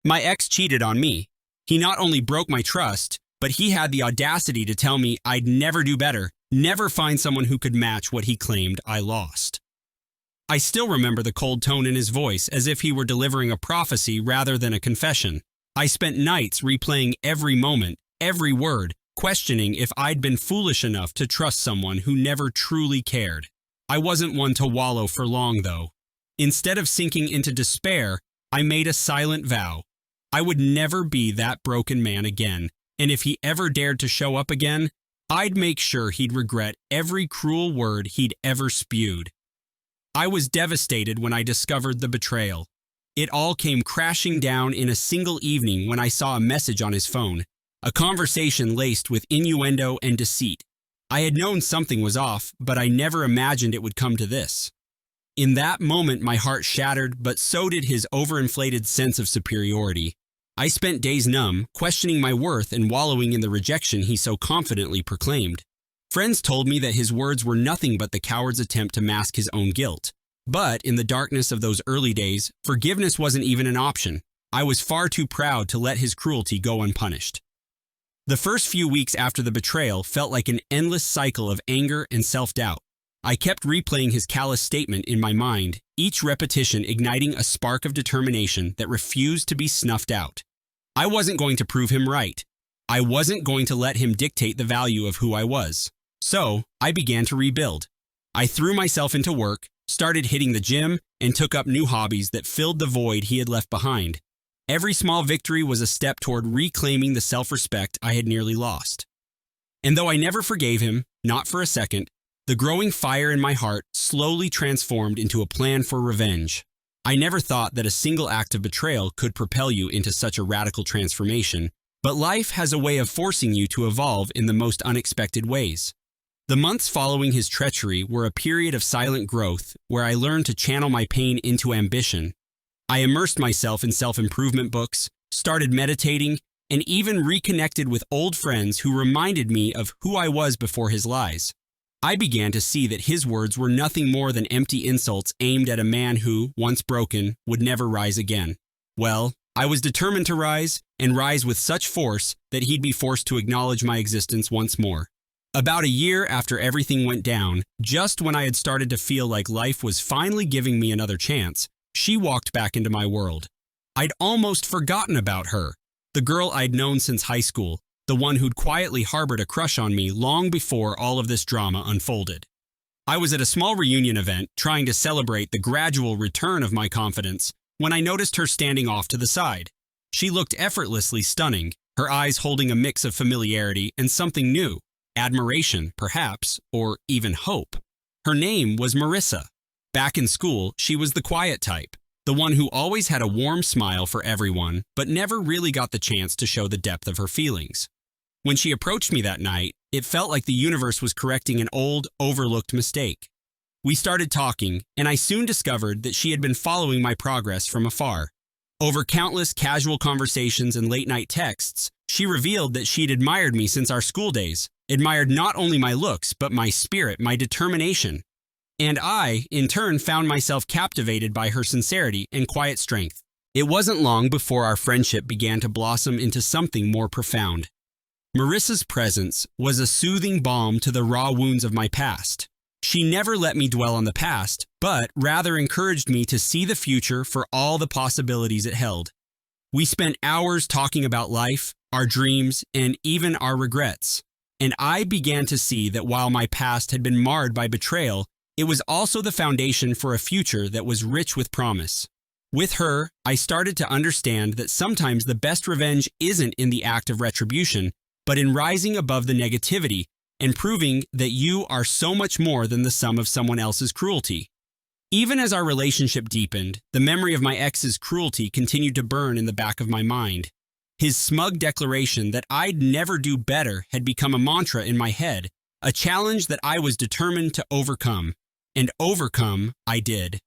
My ex cheated on me. He not only broke my trust, but he had the audacity to tell me I'd never do better, never find someone who could match what he claimed I lost. I still remember the cold tone in his voice, as if he were delivering a prophecy rather than a confession. I spent nights replaying every moment, every word, questioning if I'd been foolish enough to trust someone who never truly cared. I wasn't one to wallow for long, though. Instead of sinking into despair, I made a silent vow. I would never be that broken man again, and if he ever dared to show up again, I'd make sure he'd regret every cruel word he'd ever spewed. I was devastated when I discovered the betrayal. It all came crashing down in a single evening when I saw a message on his phone, a conversation laced with innuendo and deceit. I had known something was off, but I never imagined it would come to this. In that moment, my heart shattered, but so did his overinflated sense of superiority. I spent days numb, questioning my worth and wallowing in the rejection he so confidently proclaimed. Friends told me that his words were nothing but the coward's attempt to mask his own guilt. But in the darkness of those early days, forgiveness wasn't even an option. I was far too proud to let his cruelty go unpunished. The first few weeks after the betrayal felt like an endless cycle of anger and self-doubt. I kept replaying his callous statement in my mind, each repetition igniting a spark of determination that refused to be snuffed out. I wasn't going to prove him right. I wasn't going to let him dictate the value of who I was. So, I began to rebuild. I threw myself into work, started hitting the gym, and took up new hobbies that filled the void he had left behind. Every small victory was a step toward reclaiming the self-respect I had nearly lost. And though I never forgave him, not for a second, the growing fire in my heart slowly transformed into a plan for revenge. I never thought that a single act of betrayal could propel you into such a radical transformation, but life has a way of forcing you to evolve in the most unexpected ways. The months following his treachery were a period of silent growth where I learned to channel my pain into ambition. I immersed myself in self-improvement books, started meditating, and even reconnected with old friends who reminded me of who I was before his lies. I began to see that his words were nothing more than empty insults aimed at a man who, once broken, would never rise again. Well, I was determined to rise, and rise with such force that he'd be forced to acknowledge my existence once more. About a year after everything went down, just when I had started to feel like life was finally giving me another chance, she walked back into my world. I'd almost forgotten about her, the girl I'd known since high school, the one who'd quietly harbored a crush on me long before all of this drama unfolded. I was at a small reunion event trying to celebrate the gradual return of my confidence when I noticed her standing off to the side. She looked effortlessly stunning, her eyes holding a mix of familiarity and something new, admiration, perhaps, or even hope. Her name was Marissa. Back in school, she was the quiet type, the one who always had a warm smile for everyone, but never really got the chance to show the depth of her feelings. When she approached me that night, it felt like the universe was correcting an old, overlooked mistake. We started talking, and I soon discovered that she had been following my progress from afar. Over countless casual conversations and late-night texts, she revealed that she'd admired me since our school days, admired not only my looks, but my spirit, my determination. And I, in turn, found myself captivated by her sincerity and quiet strength. It wasn't long before our friendship began to blossom into something more profound. Marissa's presence was a soothing balm to the raw wounds of my past. She never let me dwell on the past, but rather encouraged me to see the future for all the possibilities it held. We spent hours talking about life, our dreams, and even our regrets. And I began to see that while my past had been marred by betrayal, it was also the foundation for a future that was rich with promise. With her, I started to understand that sometimes the best revenge isn't in the act of retribution, but in rising above the negativity and proving that you are so much more than the sum of someone else's cruelty. Even as our relationship deepened, the memory of my ex's cruelty continued to burn in the back of my mind. His smug declaration that I'd never do better had become a mantra in my head, a challenge that I was determined to overcome. And overcome, I did.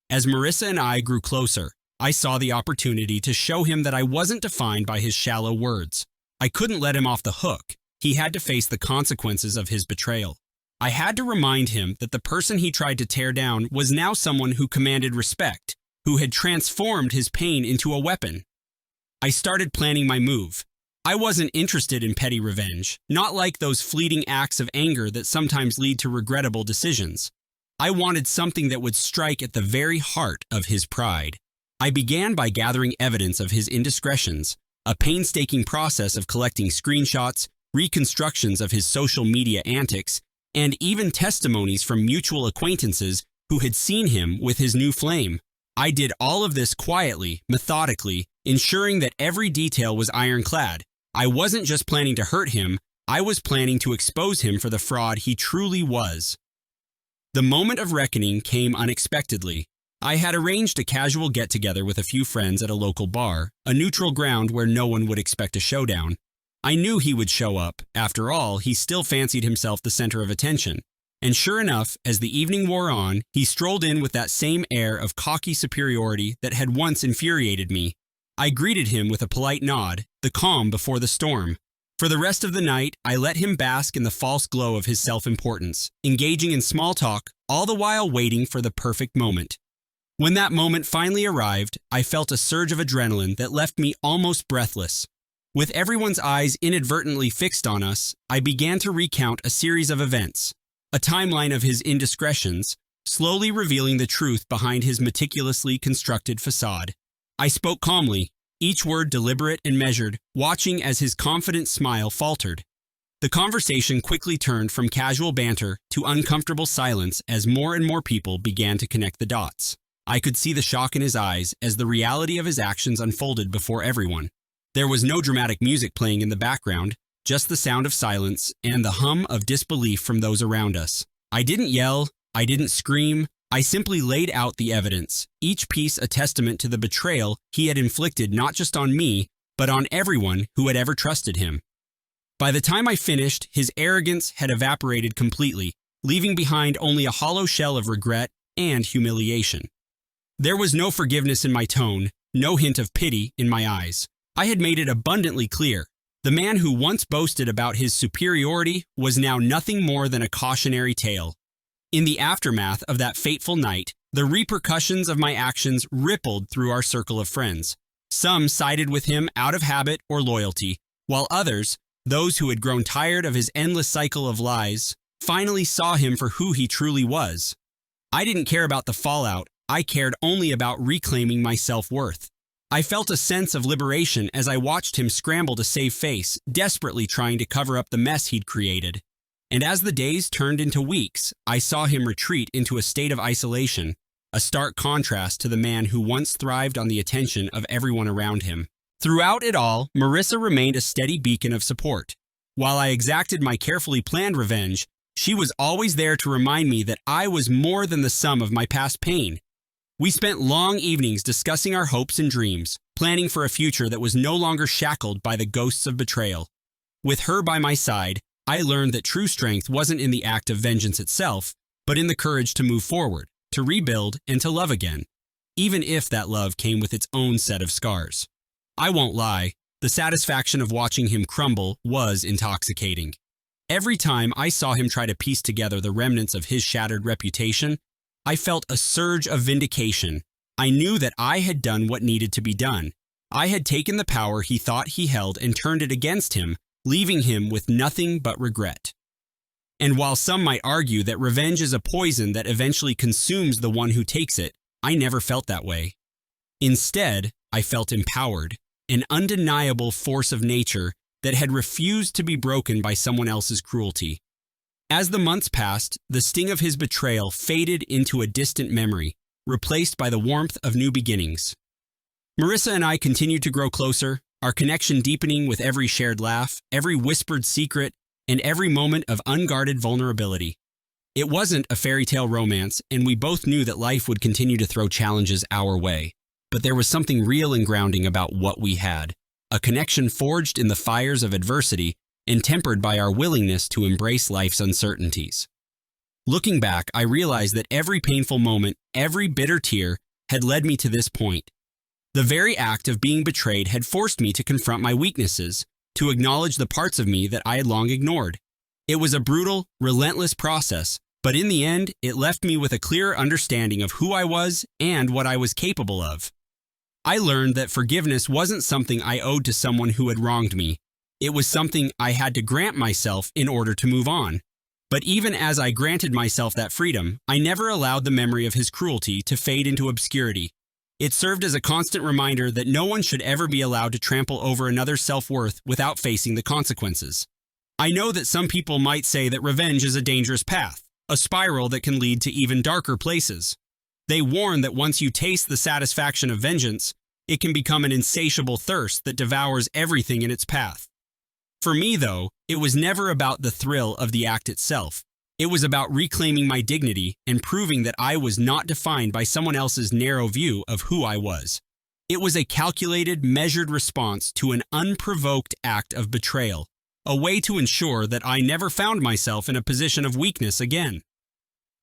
As Marissa and I grew closer, I saw the opportunity to show him that I wasn't defined by his shallow words. I couldn't let him off the hook. He had to face the consequences of his betrayal. I had to remind him that the person he tried to tear down was now someone who commanded respect, who had transformed his pain into a weapon. I started planning my move. I wasn't interested in petty revenge, not like those fleeting acts of anger that sometimes lead to regrettable decisions. I wanted something that would strike at the very heart of his pride. I began by gathering evidence of his indiscretions, a painstaking process of collecting screenshots, reconstructions of his social media antics, and even testimonies from mutual acquaintances who had seen him with his new flame. I did all of this quietly, methodically, ensuring that every detail was ironclad. I wasn't just planning to hurt him, I was planning to expose him for the fraud he truly was. The moment of reckoning came unexpectedly. I had arranged a casual get-together with a few friends at a local bar, a neutral ground where no one would expect a showdown. I knew he would show up. After all, he still fancied himself the center of attention. And sure enough, as the evening wore on, he strolled in with that same air of cocky superiority that had once infuriated me. I greeted him with a polite nod, the calm before the storm. For the rest of the night, I let him bask in the false glow of his self-importance, engaging in small talk, all the while waiting for the perfect moment. When that moment finally arrived, I felt a surge of adrenaline that left me almost breathless. With everyone's eyes inadvertently fixed on us, I began to recount a series of events, a timeline of his indiscretions, slowly revealing the truth behind his meticulously constructed facade. I spoke calmly, each word deliberate and measured, watching as his confident smile faltered. The conversation quickly turned from casual banter to uncomfortable silence as more and more people began to connect the dots. I could see the shock in his eyes as the reality of his actions unfolded before everyone. There was no dramatic music playing in the background, just the sound of silence and the hum of disbelief from those around us. I didn't yell, I didn't scream, I simply laid out the evidence, each piece a testament to the betrayal he had inflicted not just on me, but on everyone who had ever trusted him. By the time I finished, his arrogance had evaporated completely, leaving behind only a hollow shell of regret and humiliation. There was no forgiveness in my tone, no hint of pity in my eyes. I had made it abundantly clear. The man who once boasted about his superiority was now nothing more than a cautionary tale. In the aftermath of that fateful night, the repercussions of my actions rippled through our circle of friends. Some sided with him out of habit or loyalty, while others, those who had grown tired of his endless cycle of lies, finally saw him for who he truly was. I didn't care about the fallout, I cared only about reclaiming my self-worth. I felt a sense of liberation as I watched him scramble to save face, desperately trying to cover up the mess he'd created. And as the days turned into weeks, I saw him retreat into a state of isolation, a stark contrast to the man who once thrived on the attention of everyone around him. Throughout it all, Marissa remained a steady beacon of support. While I exacted my carefully planned revenge, she was always there to remind me that I was more than the sum of my past pain. We spent long evenings discussing our hopes and dreams, planning for a future that was no longer shackled by the ghosts of betrayal. With her by my side, I learned that true strength wasn't in the act of vengeance itself, but in the courage to move forward, to rebuild, and to love again, even if that love came with its own set of scars. I won't lie, the satisfaction of watching him crumble was intoxicating. Every time I saw him try to piece together the remnants of his shattered reputation, I felt a surge of vindication. I knew that I had done what needed to be done. I had taken the power he thought he held and turned it against him, leaving him with nothing but regret. And while some might argue that revenge is a poison that eventually consumes the one who takes it, I never felt that way. Instead, I felt empowered, an undeniable force of nature that had refused to be broken by someone else's cruelty. As the months passed, the sting of his betrayal faded into a distant memory, replaced by the warmth of new beginnings. Marissa and I continued to grow closer, our connection deepening with every shared laugh, every whispered secret, and every moment of unguarded vulnerability. It wasn't a fairy tale romance, and we both knew that life would continue to throw challenges our way. But there was something real and grounding about what we had, a connection forged in the fires of adversity and tempered by our willingness to embrace life's uncertainties. Looking back, I realized that every painful moment, every bitter tear, had led me to this point. The very act of being betrayed had forced me to confront my weaknesses, to acknowledge the parts of me that I had long ignored. It was a brutal, relentless process, but in the end, it left me with a clearer understanding of who I was and what I was capable of. I learned that forgiveness wasn't something I owed to someone who had wronged me. It was something I had to grant myself in order to move on. But even as I granted myself that freedom, I never allowed the memory of his cruelty to fade into obscurity. It served as a constant reminder that no one should ever be allowed to trample over another's self-worth without facing the consequences. I know that some people might say that revenge is a dangerous path, a spiral that can lead to even darker places. They warn that once you taste the satisfaction of vengeance, it can become an insatiable thirst that devours everything in its path. For me, though, it was never about the thrill of the act itself. It was about reclaiming my dignity and proving that I was not defined by someone else's narrow view of who I was. It was a calculated, measured response to an unprovoked act of betrayal, a way to ensure that I never found myself in a position of weakness again.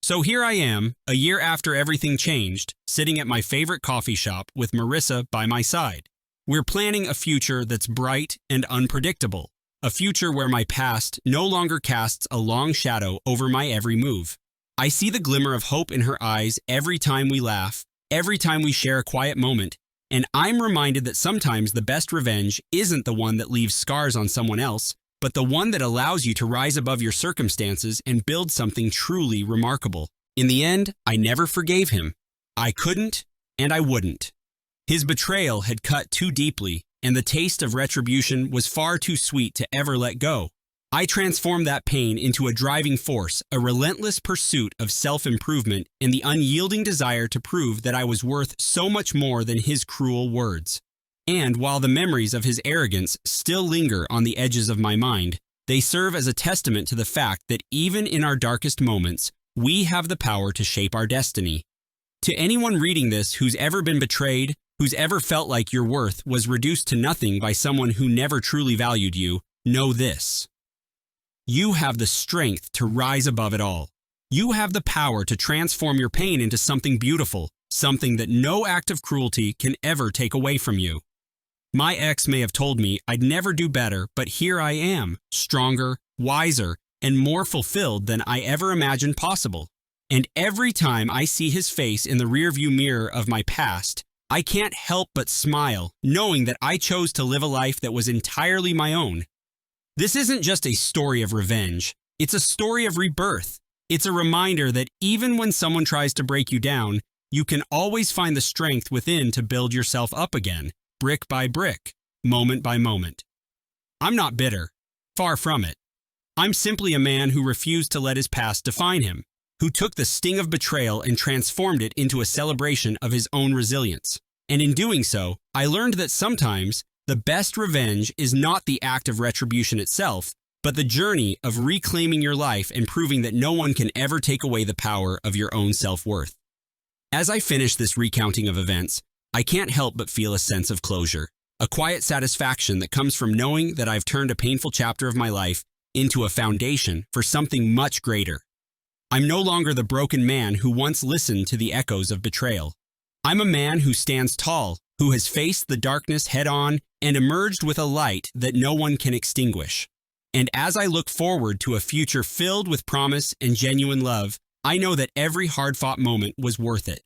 So here I am, a year after everything changed, sitting at my favorite coffee shop with Marissa by my side. We're planning a future that's bright and unpredictable. A future where my past no longer casts a long shadow over my every move. I see the glimmer of hope in her eyes every time we laugh, every time we share a quiet moment, and I'm reminded that sometimes the best revenge isn't the one that leaves scars on someone else, but the one that allows you to rise above your circumstances and build something truly remarkable. In the end, I never forgave him. I couldn't, and I wouldn't. His betrayal had cut too deeply, and the taste of retribution was far too sweet to ever let go. I transformed that pain into a driving force, a relentless pursuit of self-improvement, and the unyielding desire to prove that I was worth so much more than his cruel words. And while the memories of his arrogance still linger on the edges of my mind, they serve as a testament to the fact that even in our darkest moments, we have the power to shape our destiny. To anyone reading this who's ever been betrayed, who's ever felt like your worth was reduced to nothing by someone who never truly valued you, know this. You have the strength to rise above it all. You have the power to transform your pain into something beautiful, something that no act of cruelty can ever take away from you. My ex may have told me I'd never do better, but here I am, stronger, wiser, and more fulfilled than I ever imagined possible. And every time I see his face in the rearview mirror of my past, I can't help but smile, knowing that I chose to live a life that was entirely my own. This isn't just a story of revenge. It's a story of rebirth. It's a reminder that even when someone tries to break you down, you can always find the strength within to build yourself up again, brick by brick, moment by moment. I'm not bitter. Far from it. I'm simply a man who refused to let his past define him, who took the sting of betrayal and transformed it into a celebration of his own resilience. And in doing so, I learned that sometimes the best revenge is not the act of retribution itself, but the journey of reclaiming your life and proving that no one can ever take away the power of your own self-worth. As I finish this recounting of events, I can't help but feel a sense of closure, a quiet satisfaction that comes from knowing that I've turned a painful chapter of my life into a foundation for something much greater. I'm no longer the broken man who once listened to the echoes of betrayal. I'm a man who stands tall, who has faced the darkness head-on and emerged with a light that no one can extinguish. And as I look forward to a future filled with promise and genuine love, I know that every hard-fought moment was worth it.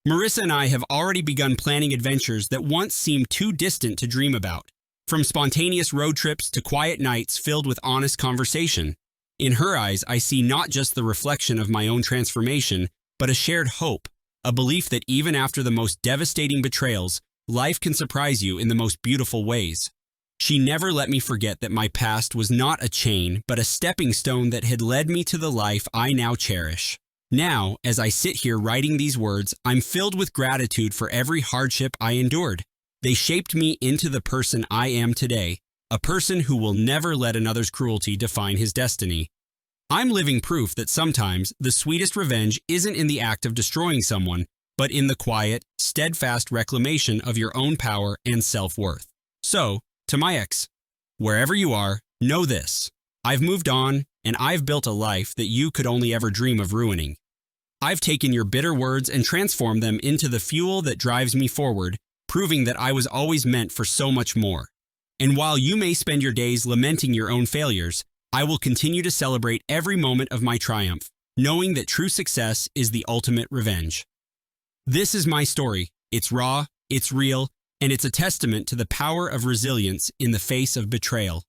Marissa and I have already begun planning adventures that once seemed too distant to dream about, from spontaneous road trips to quiet nights filled with honest conversation. In her eyes, I see not just the reflection of my own transformation, but a shared hope, a belief that even after the most devastating betrayals, life can surprise you in the most beautiful ways. She never let me forget that my past was not a chain, but a stepping stone that had led me to the life I now cherish. Now, as I sit here writing these words, I'm filled with gratitude for every hardship I endured. They shaped me into the person I am today, a person who will never let another's cruelty define his destiny. I'm living proof that sometimes the sweetest revenge isn't in the act of destroying someone, but in the quiet, steadfast reclamation of your own power and self-worth. So, to my ex, wherever you are, know this. I've moved on, and I've built a life that you could only ever dream of ruining. I've taken your bitter words and transformed them into the fuel that drives me forward, proving that I was always meant for so much more. And while you may spend your days lamenting your own failures, I will continue to celebrate every moment of my triumph, knowing that true success is the ultimate revenge. This is my story. It's raw, it's real, and it's a testament to the power of resilience in the face of betrayal.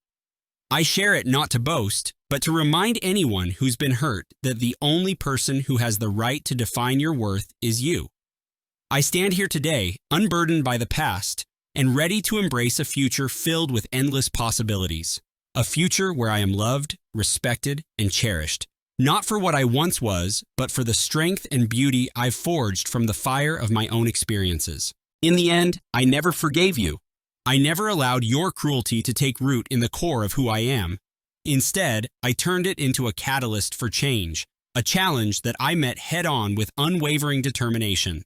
I share it not to boast, but to remind anyone who's been hurt that the only person who has the right to define your worth is you. I stand here today, unburdened by the past, and ready to embrace a future filled with endless possibilities. A future where I am loved, respected, and cherished, not for what I once was, but for the strength and beauty I've forged from the fire of my own experiences. In the end, I never forgave you. I never allowed your cruelty to take root in the core of who I am. Instead, I turned it into a catalyst for change, a challenge that I met head-on with unwavering determination.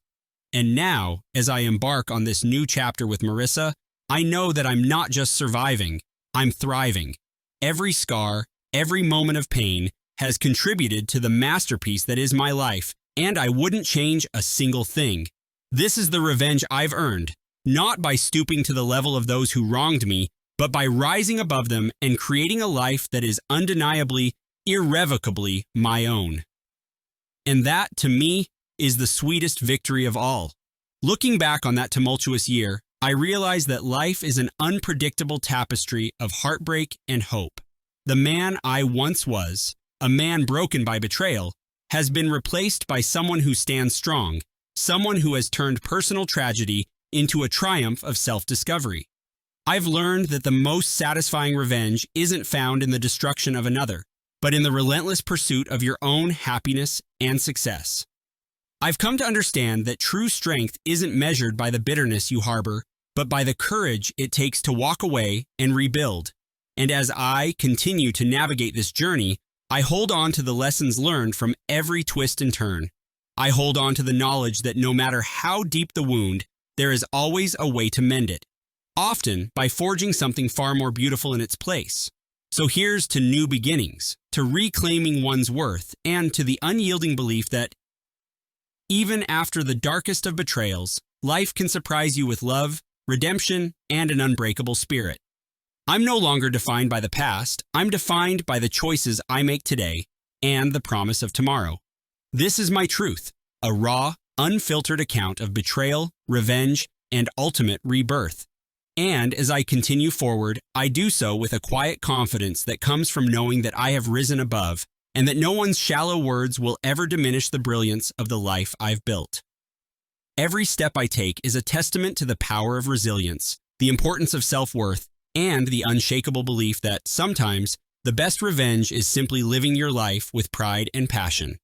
And now, as I embark on this new chapter with Marissa, I know that I'm not just surviving, I'm thriving. Every scar, every moment of pain has contributed to the masterpiece that is my life, and I wouldn't change a single thing. This is the revenge I've earned, not by stooping to the level of those who wronged me, but by rising above them and creating a life that is undeniably, irrevocably my own. And that, to me, is the sweetest victory of all. Looking back on that tumultuous year, I realized that life is an unpredictable tapestry of heartbreak and hope. The man I once was, a man broken by betrayal, has been replaced by someone who stands strong, someone who has turned personal tragedy into a triumph of self-discovery. I've learned that the most satisfying revenge isn't found in the destruction of another, but in the relentless pursuit of your own happiness and success. I've come to understand that true strength isn't measured by the bitterness you harbor, but by the courage it takes to walk away and rebuild. And as I continue to navigate this journey, I hold on to the lessons learned from every twist and turn. I hold on to the knowledge that no matter how deep the wound, there is always a way to mend it, often by forging something far more beautiful in its place. So here's to new beginnings, to reclaiming one's worth, and to the unyielding belief that even after the darkest of betrayals, life can surprise you with love, redemption, and an unbreakable spirit. I'm no longer defined by the past, I'm defined by the choices I make today and the promise of tomorrow. This is my truth, a raw, unfiltered account of betrayal, revenge, and ultimate rebirth. And as I continue forward, I do so with a quiet confidence that comes from knowing that I have risen above, and that no one's shallow words will ever diminish the brilliance of the life I've built. Every step I take is a testament to the power of resilience, the importance of self-worth, and the unshakable belief that sometimes the best revenge is simply living your life with pride and passion.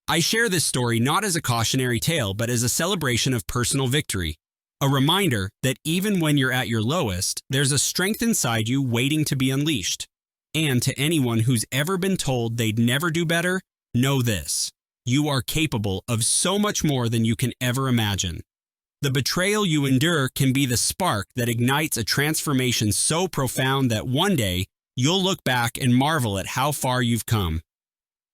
I share this story not as a cautionary tale, but as a celebration of personal victory. A reminder that even when you're at your lowest, there's a strength inside you waiting to be unleashed. And to anyone who's ever been told they'd never do better, know this: you are capable of so much more than you can ever imagine. The betrayal you endure can be the spark that ignites a transformation so profound that one day you'll look back and marvel at how far you've come.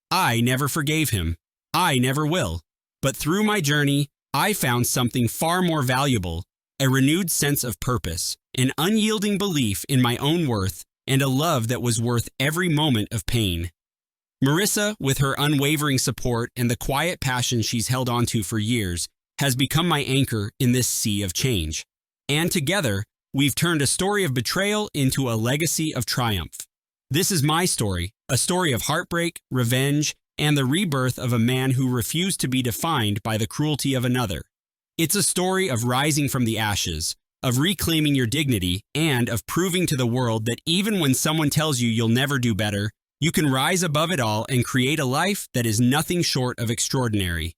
I never forgave him. I never will. But through my journey, I found something far more valuable: a renewed sense of purpose, an unyielding belief in my own worth, and a love that was worth every moment of pain. Marissa, with her unwavering support and the quiet passion she's held onto for years, has become my anchor in this sea of change. And together, we've turned a story of betrayal into a legacy of triumph. This is my story, a story of heartbreak, revenge, and the rebirth of a man who refused to be defined by the cruelty of another. It's a story of rising from the ashes, of reclaiming your dignity, and of proving to the world that even when someone tells you you'll never do better, you can rise above it all and create a life that is nothing short of extraordinary.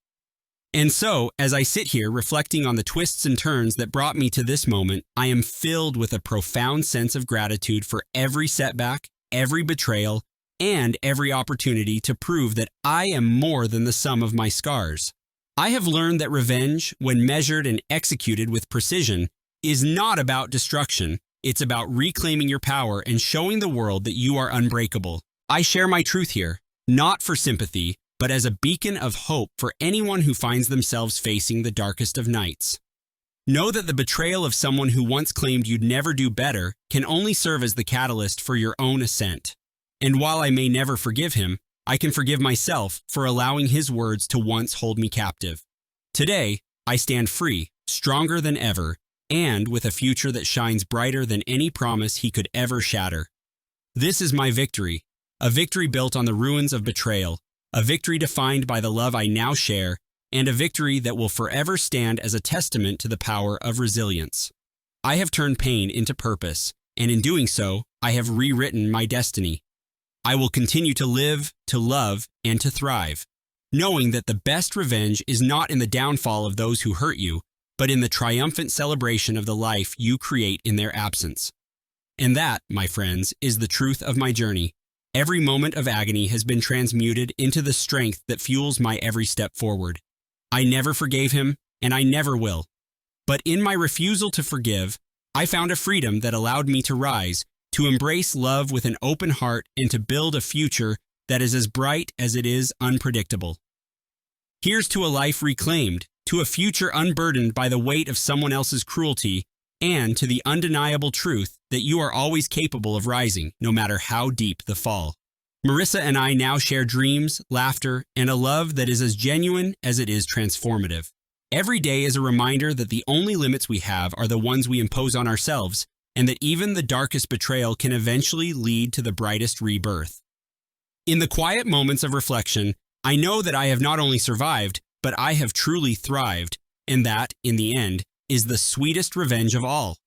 And so, as I sit here reflecting on the twists and turns that brought me to this moment, I am filled with a profound sense of gratitude for every setback, every betrayal, and every opportunity to prove that I am more than the sum of my scars. I have learned that revenge, when measured and executed with precision, is not about destruction. It's about reclaiming your power and showing the world that you are unbreakable. I share my truth here, not for sympathy, but as a beacon of hope for anyone who finds themselves facing the darkest of nights. Know that the betrayal of someone who once claimed you'd never do better can only serve as the catalyst for your own ascent. And while I may never forgive him, I can forgive myself for allowing his words to once hold me captive. Today, I stand free, stronger than ever, and with a future that shines brighter than any promise he could ever shatter. This is my victory, a victory built on the ruins of betrayal, a victory defined by the love I now share, and a victory that will forever stand as a testament to the power of resilience. I have turned pain into purpose, and in doing so, I have rewritten my destiny. I will continue to live, to love, and to thrive, knowing that the best revenge is not in the downfall of those who hurt you, but in the triumphant celebration of the life you create in their absence. And that, my friends, is the truth of my journey. Every moment of agony has been transmuted into the strength that fuels my every step forward. I never forgave him, and I never will. But in my refusal to forgive, I found a freedom that allowed me to rise, to embrace love with an open heart, and to build a future that is as bright as it is unpredictable. Here's to a life reclaimed, to a future unburdened by the weight of someone else's cruelty, and to the undeniable truth that you are always capable of rising, no matter how deep the fall. Marissa and I now share dreams, laughter, and a love that is as genuine as it is transformative. Every day is a reminder that the only limits we have are the ones we impose on ourselves, and that even the darkest betrayal can eventually lead to the brightest rebirth. In the quiet moments of reflection, I know that I have not only survived, but I have truly thrived, and that, in the end, is the sweetest revenge of all.